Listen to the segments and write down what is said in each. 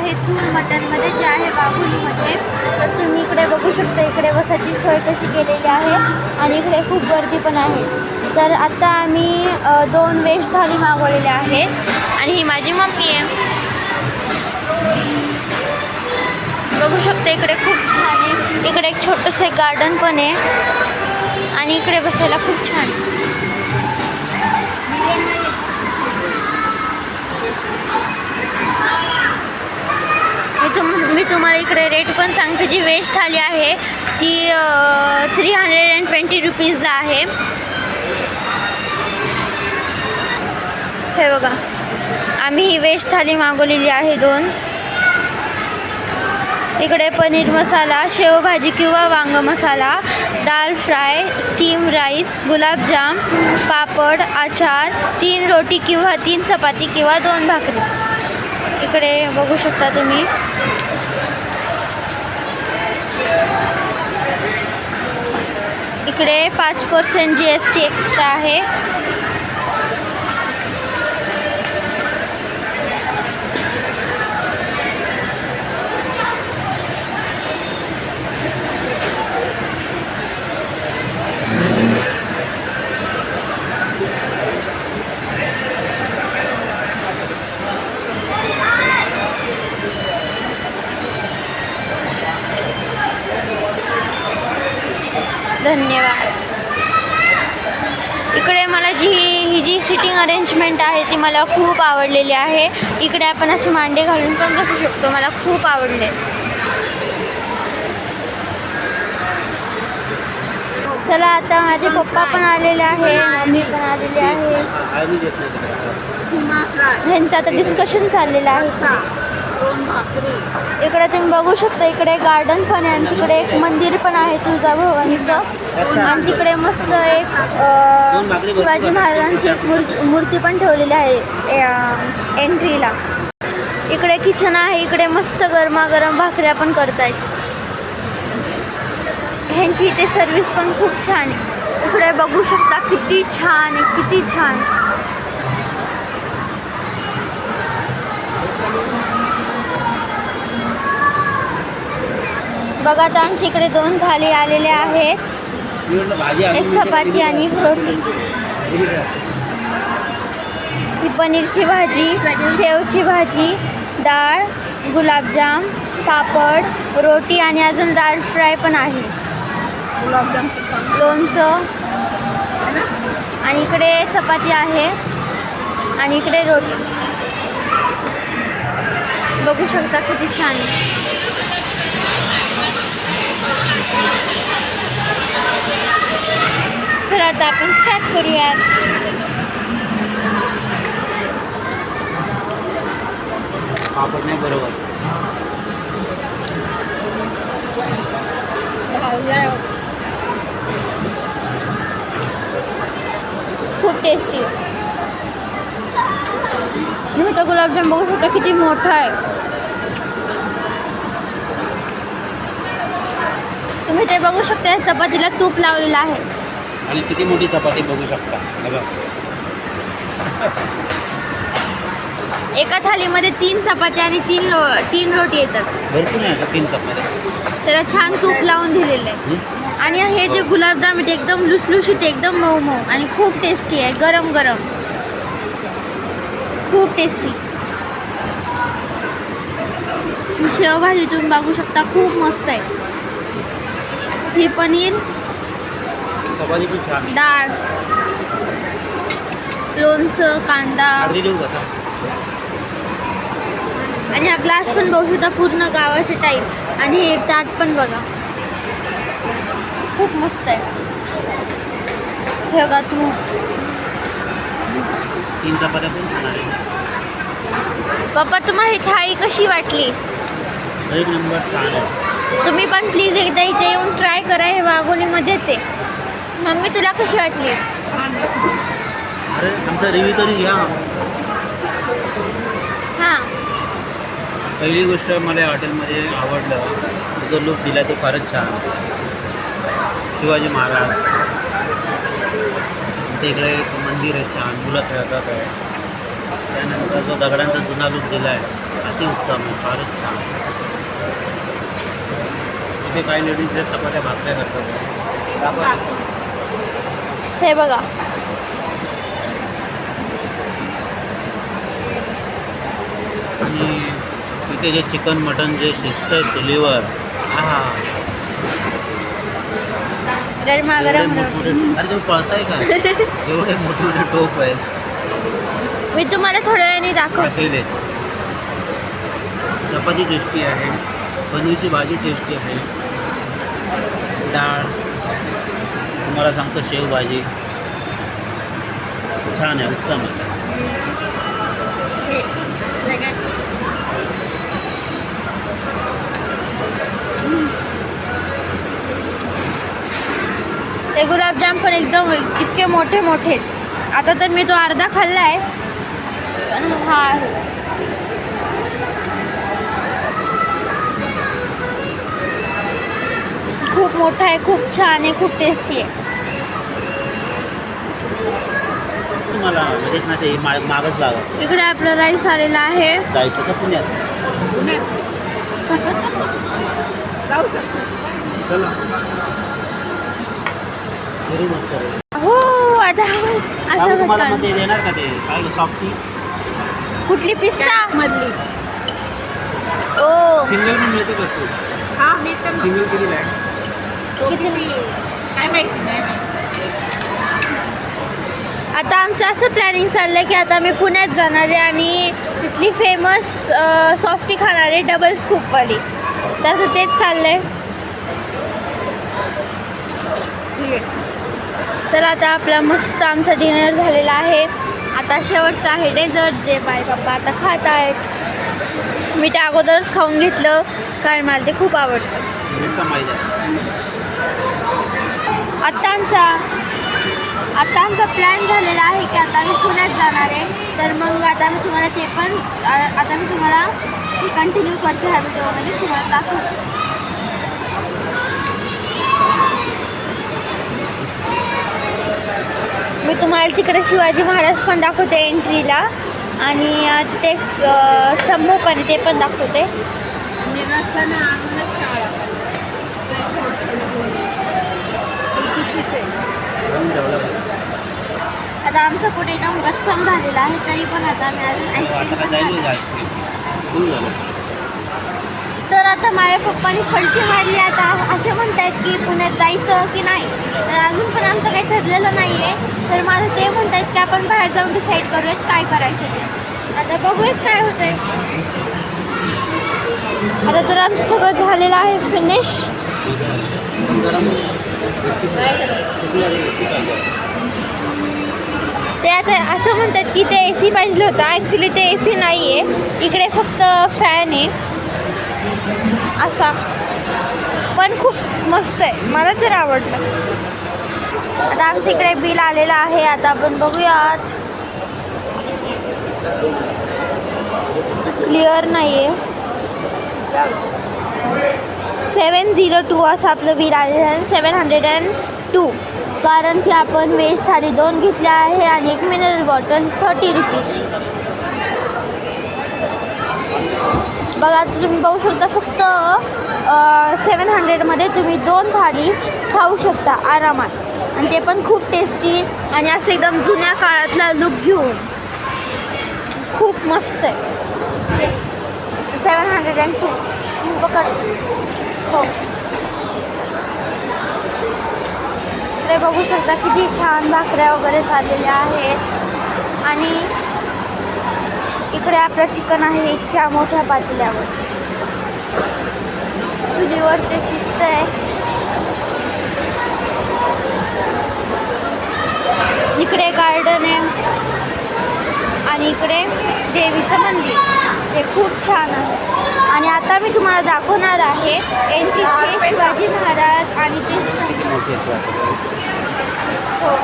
आहे चूल मटनमध्ये जे आहे वाघोलीमध्ये. तर तुम्ही इकडे बघू शकता, इकडे बसायची सोय कशी केलेली आहे आणि इकडे खूप गर्दी पण आहे. तर आता आम्ही 2 व्हेज थाली मागवलेल्या आहेत आणि ही माझी मम्मी आहे. बघू शकता इकडे खूप छान आहे. इकडे एक छोटंसं गार्डन पण आहे आणि इकडे बसायला खूप छान आहे. मी तुम्हाला इकडे रेट पण सांगते. जी व्हेज थाली आहे ती 320 रुपीजला आहे. हे बघा, आम्ही ही व्हेज थाली मागवलेली आहे 2. इकडे पनीर मसाला, शेवभाजी किंवा वांग मसाला, दाल फ्राय, स्टीम राईस, गुलाबजाम, पापड, आचार, 3 रोटी किंवा 3 चपाती किंवा 2 भाकरी. इकडे बघू शकता तुम्ही. इकडे 5% GST एक्स्ट्रा आहे. धन्यवाद. इकडे मला ही जी सिटिंग अरेंजमेंट आहे ती मला खूप आवडलेली आहे. इकडे आपण असे मांडे घालून पण बसू शकतो. मला खूप आवडले. चला, आता माझे पप्पा पण आलेले आहे, मम्मी पण आलेली आहे. ह्यांचं आता डिस्कशन चाललेलं आहे. इकडे तुम्ही बघू शकता, इकडे गार्डन पण आहे आणि तिकडे एक मंदिर पण आहे तुळजाभवानीचं. आणि तिकडे मस्त एक शिवाजी महाराजांची एक मूर्ती पण ठेवलेली आहे एंट्रीला. इकडे किचन आहे. इकडे मस्त गरमागरम भाकऱ्या पण करतायत. ह्यांची इथे सर्विस पण खूप छान आहे. इकडे बघू शकता किती छान आहे, किती छान. बघा, आता आमच्या इकडे 2 थाली आलेले आहेत. एक चपाती आणि एक रोटी. ही पनीरची भाजी, शेवची भाजी, डाळ, गुलाबजाम, पापड, रोटी आणि अजून दाल फ्राय पण आहे. गुलाबजाम, लोणचं आणि इकडे चपाती आहे आणि इकडे रोटी. बघू शकता किती छान आहे. चला, आता आपण स्टार्ट करूयात. पापड नाही बरोबर. खूप टेस्टी. तुम्ही तो गुलाबजाम बघू शकता किती मोठा आहे. तुम्ही ते बघू शकता, या चपातीला तूप लावलेलं आहे. आणि किती मोठी चपाती बघू शकता. बघा, एका थालीमध्ये 3 चपात्या आणि 3 रोटी येतात. भरपूर आहे का 3 चपात्या. त्याला छान तूप लावून दिलेलं आहे. आणि हे जे गुलाबजाम आहे ते एकदम लुसलुशीत, एकदम मऊ मऊ आणि खूप टेस्टी आहे. गरम गरम खूप टेस्टी. शेवभाजी तुम्ही बघू शकता, खूप मस्त आहे. ही पनीर, चपाती पण छान. डाळ, लोणचं, कांदा अर्धी देऊ का? आणि हा ग्लास पण बघू शकता, पूर्ण गावाचे टाईप. आणि हे ताट पण बघा, खूप मस्त आहे. हे बघा, तू 3 चपात्या पण खाणार आहे. पप्पा, तुम्हाला ही थाळी कशी वाटली? एक नंबर, छान आहे. तुम्ही पण प्लीज एकदा इथे येऊन ट्राय करा. हे वाघोलीमध्येच आहे. मम्मी, तुला कशी वाटली? अरे, आमचा रिव्ह्यू तरी घ्या. हां, पहिली गोष्ट मला हॉटेलमध्ये आवडलं, जो लुक दिला तो फारच छान. शिवाजी महाराज, ते इकडे एक मंदिर आहे छान, मुलं खेळतात आहे. त्यानंतर जो दगडांचा जुना लूक दिला आहे अतिउत्तम आहे, फारच छान. इथे काही लेडीज चपात्या भाकऱ्या करतात. हे बघा, आणि इथे जे चिकन मटन जे शिजतंय चुलीवर, हा गरमागरम. मोठमोठे, अरे तुम्ही पळताय का? एवढे मोठे मोठे टोप आहेत. मी तुम्हाला थोड्या वेळाने दाखवते. पातेले. चपाती टेस्टी आहे, पनीरची भाजी टेस्टी आहे, डाळ तुम्हाला सांगतो, शेव भाजी छान आहे, उत्तम आहे. ते गुलाबजाम पण एकदम इतके मोठे मोठे आहेत. आता तर मी तो अर्धा खाल्ला आहे, पण हा आहे. खूप मोठा आहे, खूप छान आहे, खूप टेस्टी आहे. तुम्हाला म्हणजेच ना ते मागच लागा. इकडे आपला राईस आलेला आहे. जायचं का पुण्यात? चला घरी मस्त आहे. हो, आता तुम्हाला असं मध्ये देणार का ते काय सॉफ्टी कुठली पिस्ता मधली. ओ सिंगल पण मिळते कसं? हा मी तर सिंगल किती आहे? किती? काय माहिती नाही. आता आमचं असं प्लॅनिंग चाललं आहे की आता मी पुण्यात जाणार आहे आणि तिथली फेमस सॉफ्टी खाणार आहे, डबल स्कूपवाली. तर तेच चाललं आहे. तर आता आपला मस्त आमचा डिनर झालेला आहे. आता शेवटचं आहे डेझर्ट, जे माय पप्पा आता खात आहेत. मी ते अगोदरच खाऊन घेतलं कारण मला ते खूप आवडतं. आता आमचा प्लॅन झालेला आहे की आता मी पुण्यात जाणार आहे. तर मग आता मी तुम्हाला ते पण आता मी तुम्हाला हे कंटिन्यू करते ह्या व्हिडिओमध्ये, तुम्हाला दाखवते. मी तुम्हाला तिकडे शिवाजी महाराज पण दाखवते एंट्रीला, आणि तिथे एक स्तंभ पण आहे, ते पण दाखवते. मी नसताना आणूनच टाळा. आता आमचं पुढे एकदम गच्चम झालेला आहे, तरी पण आता मी अजून आईस्क्रीम. तर आता माझ्या पप्पानी फलटी मारली. आता असे म्हणतायत की पुण्यात जायचं की नाही, तर अजून पण आमचं काही ठरलेलं नाही आहे. तर माझं ते म्हणतायत की आपण बाहेर जाऊन डिसाईड करूयात काय करायचं ते. आता बघूयात काय होतंय. आता तर आमचं सगळं झालेलं आहे फिनिश. ते आता असं म्हणतात की ते AC पाहिजे होतं. ॲक्च्युली ते AC नाही आहे, इकडे फक्त फॅन आहे असा. पण खूप मस्त आहे, मला तर आवडलं. आता आमच्या इकडे बिल आलेलं आहे. आता आपण बघूयात. क्लिअर नाही आहे. 702 असं आपलं बिल आलेलं आहे. 702, कारण की आपण व्हेज थाली 2 घेतल्या आहे आणि एक मिनरल बॉटल 30 रुपीजची. बघा, तुम्ही बघू शकता, फक्त 700मध्ये तुम्ही 2 थाली खाऊ शकता आरामात, आणि ते पण खूप टेस्टी आणि असं एकदम जुन्या काळातला लुक घेऊन. खूप मस्त आहे. 702 पकड. हो, इकडे बघू शकता किती छान भाकऱ्या वगैरे चाललेल्या आहेत. आणि इकडे आपलं चिकन आहे इतक्या मोठ्या पातेल्यावर, चुलीवर ते शिजतंय. इकडे गार्डन आहे आणि इकडे देवीचं मंदिर, हे खूप छान आहे. आणि आता मी तुम्हाला दाखवणार आहे एंट्रीचे शिवाजी महाराज आणि ते हो.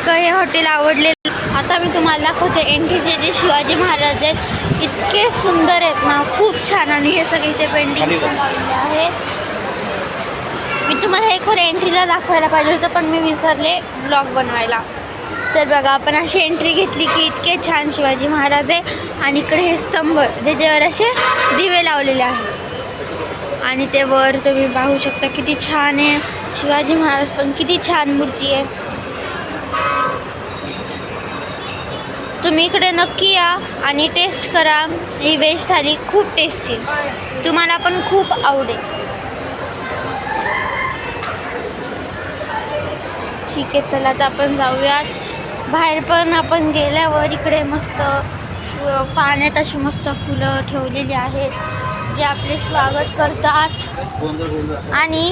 इतकं हे हॉटेल आवडले. आता मी तुम्हाला दाखवते एंट्रीचे जे शिवाजी महाराज आहेत इतके सुंदर आहेत ना, खूप छान. आणि हे सगळे इथे पेंटिंग लावलेले आहेत. मी तुम्हाला हे खरं एंट्रीला दाखवायला पाहिजे होतं पण मी विसरले ब्लॉग बनवायला. तर बघा आपण अशी एंट्री घेतली की इतके छान शिवाजी महाराज आहे. आणि इकडे हे स्तंभ ज्याच्यावर असे दिवे लावलेले आहेत. आणि ते वर तुम्ही पाहू शकता किती छान आहे. शिवाजी महाराज पण किती छान मूर्ती आहे. तुम्ही इकडे नक्की या आणि टेस्ट करा. ही व्हेज थाली खूप टेस्टी, तुम्हाला पण खूप आवडेल. ठीक आहे, चला आता आपण जाऊयात बाहेर. पण आपण गेल्यावर इकडे मस्त पाण्यात अशी मस्त फुलं ठेवलेली आहेत जे आपले स्वागत करतात. आणि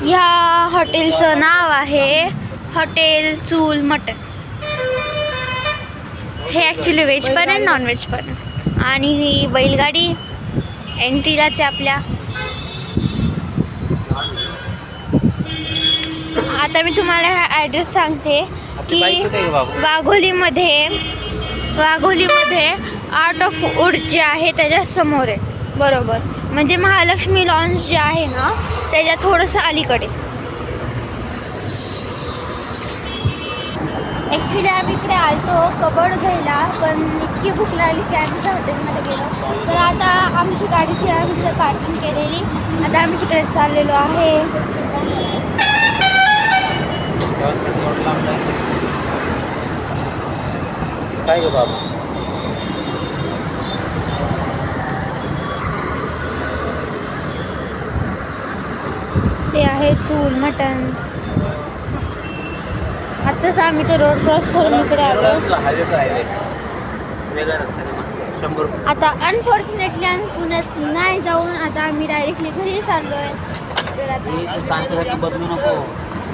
ह्या हॉटेलचं नाव आहे हॉटेल चूल मटन. हे ॲक्च्युली व्हेज पण आहे, नॉन व्हेज पण आहे. आणि ही बैलगाडी एंट्रीलाच आपल्या. आता मी तुम्हाला हा ॲड्रेस सांगते की वाघोलीमध्ये आर्ट ऑफ वूड जे आहे त्याच्या समोर आहे बरोबर. म्हणजे महालक्ष्मी लॉन्स जे आहे ना त्याच्या थोडंसं अलीकडे. ॲक्च्युली आम्ही इकडे आलतो कबड घ्यायला पण इतकी भूक लागली की आम्ही त्या हॉटेलमध्ये गेलो. तर आता आमची गाडीची आम्ही तिथे पार्किंग केलेली. आता आम्ही तिकडे चाललेलो आहे. काय ग बाबा, ते आहे चूल मटन. आत्ताच आम्ही ते रोड क्रॉस करून इकडे आलो. वेगळ्या रस्त्याने मस्त 100 रुपये. आता अनफॉर्च्युनेटली आम्ही पुण्यात नाही जाऊन आता आम्ही डायरेक्टली घरी चाललो आहे. तर आता मी तू शांतपणे बदलू नको.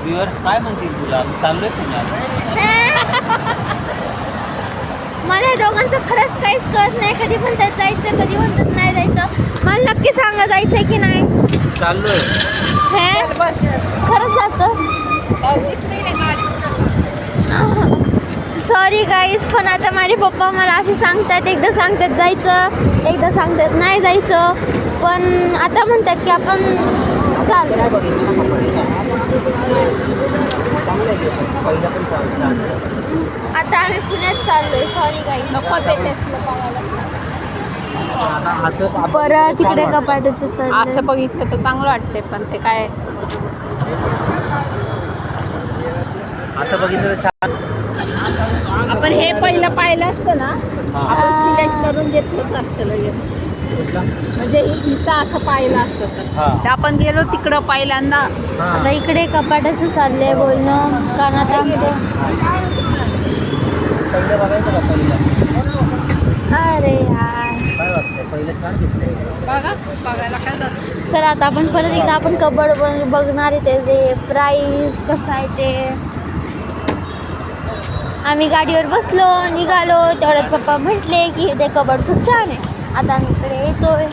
व्ह्युअर्स काय म्हणतील तुला, मी चाललोय पुण्यात. मला या दोघांचं खरंच काहीच कळत नाही. कधी म्हणतात जायचं, कधी म्हणतात नाही जायचं. मला नक्की सांगा जायचं की नाही. चाललोय. हे बस खरंच जातं. सॉरी गाईज, पण आता माझे पप्पा मला असे सांगतात. एकदा सांगतात जायचं, एकदा सांगतात नाही जायचं. पण आता म्हणतात की आपण चालतो. आता आम्ही पुण्यात चाललोय. Sorry guys. नको ते टेस्टला बघायला. परत तिकडे कपाटाचं चाललं. असं बघितलं तर चांगलं वाटते पण ते काय असं बघितलं तर छान. आपण हे पहिलं पाहिलं असतं ना, आपण सिलेक्ट करून घेतलंच असतं लगेच. म्हणजे हिचं असं पाहिलं असतं तर आपण गेलो तिकडं पहिल्यांदा. आता इकडे कपाटाचं चाललंय बोलणं कारण आता आमचं. पहिलं बघायचं का पहिलं? अरे यार, काय वाटतंय पहिलं छान दिसतंय. बघायला काय जातं. चला आता आपण परत एकदा आपण कबड बघणार आहे. त्याचे प्राईस कसं आहे ते. आम्ही गाडीवर बसलो निघालो तेवढ्यात पप्पा म्हटले की ते कबड खूप छान आहे. आता आम्ही इकडे येतोय.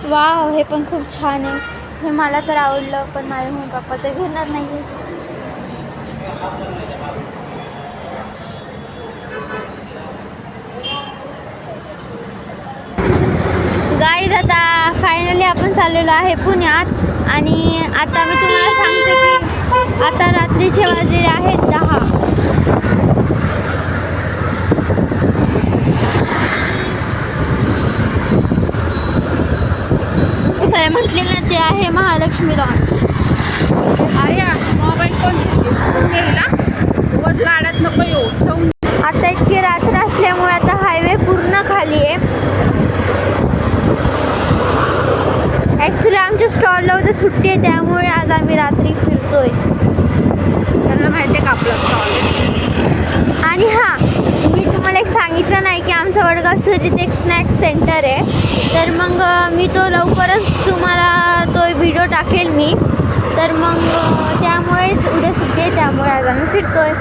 वाव, हे पण खूप छान आहे. हे मला तर आवडलं पण माझे मम्मी पप्पा तर घेणार नाही. गाईज आता फायनली आपण चाललेलो आहे पुण्यात. आणि आता मी तुम्हाला सांगते की आता रात्रीचे वाजलेले आहेत 10. म्हटले ना ते आहे महालक्ष्मी लॉन. आर्या मोबाईल पण घ्यायला रोज लाडत नको येऊ ठेवून. आता इतकी रात्र असल्यामुळे आता हायवे पूर्ण खाली आहे. ॲक्च्युली आमच्या स्टॉलला उद्या सुट्टी आहे त्यामुळे आज आम्ही रात्री फिरतोय. त्यांना माहिती आहे का आपला स्टॉल. आणि हां, मी तुम्हाला एक सांगेन सांगितलं नाही की आमचं वडगाव स्टोरीत एक स्नॅक्स सेंटर आहे. तर मग मी तो लवकरच तुम्हाला तो व्हिडिओ टाकेल मी. तर मग त्यामुळेच उद्या सुट्टी आहे, त्यामुळे आज आम्ही फिरतोय.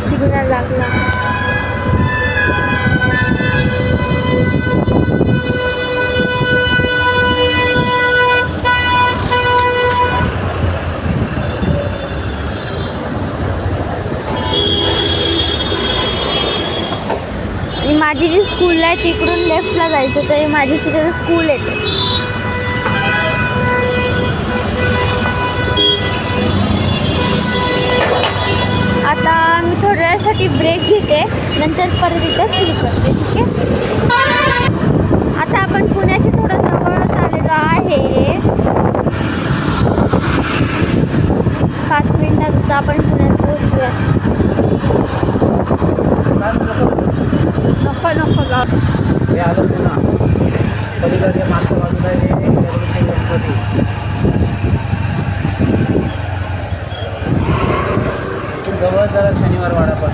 सिग्नल लागला. आणि माझी जी स्कूल आहे तिकडून लेफ्टला जायचं, तर माझी तिथे स्कूल येते. आता मी थोड्या वेळासाठी ब्रेक घेते, नंतर परत एकदा सुरू करते. ठीक आहे. आता आपण पुण्याच्या थोडं जवळच आलेलो आहे. 5 मिनिटात आपण पुण्यात पोहोचूया. नको जाऊ. हे आलं पुन्हा पलीकडे मागच्या बाजूला हे गणपती. जवळ जरा शनिवार वाडा पण.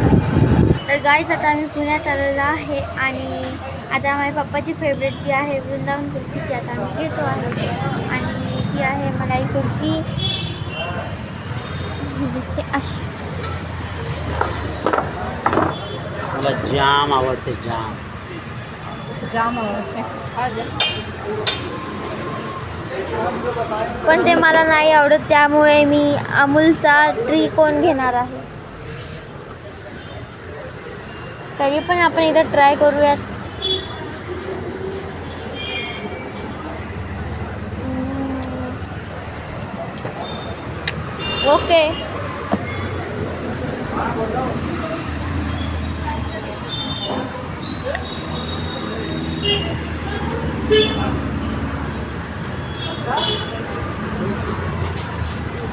तर गाईज आता आम्ही पुण्यात आलेलो आहे आणि आता माझ्या पप्पाची फेवरेट जी आहे वृंदावन कुल्फी, ती आता आम्ही घेतो आहे. आणि ती आहे मलाई कुल्फी. दिसते अशी. मला जाम आवडते, जाम जाम आवडते. पण ते मला नाही आवडत, त्यामुळे मी अमूलचा ट्रीकोन घेणार आहे. तरी पण आपण एकदा ट्राय करूयात. ओके.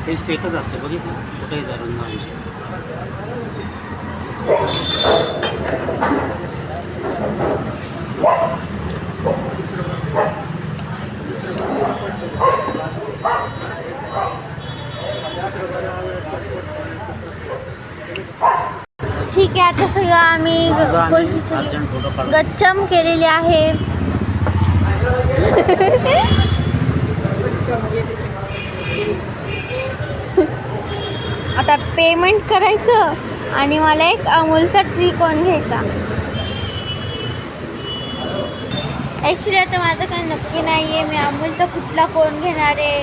टेस्ट एकच असते बघितलं कुठेही जाऊन नाही. ठीक आहे. आता सगळं आम्ही कुल्फी सगळी गच्चम केलेली आहे. आता पेमेंट करायचं आणि मला एक अमूलचा ट्रीकोन घ्यायचा. ॲक्च्युली आता माझं काही नक्की नाही आहे मी अमूलचा कुठला कोन घेणार आहे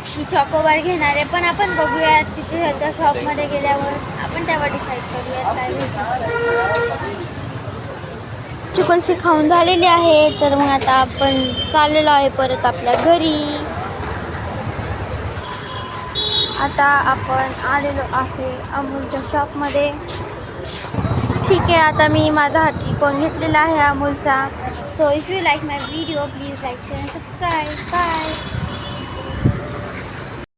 की चॉकोबार घेणार आहे, पण आपण बघूयात तिथे त्या शॉपमध्ये गेल्यावर आपण त्यावर डिसाईड करूयात काय घ्यायचं. कुल्फी खाऊन झालेली आहे, तर मग आता आपण चाललेलो आहे परत आपल्या घरी. आता आपण आलेलो आहे अमूलच्या शॉपमध्ये. ठीक आहे. आता मी माझा हा ट्रीकोन घेतलेला आहे अमूलचा. So if you like my video please like share and subscribe. Bye.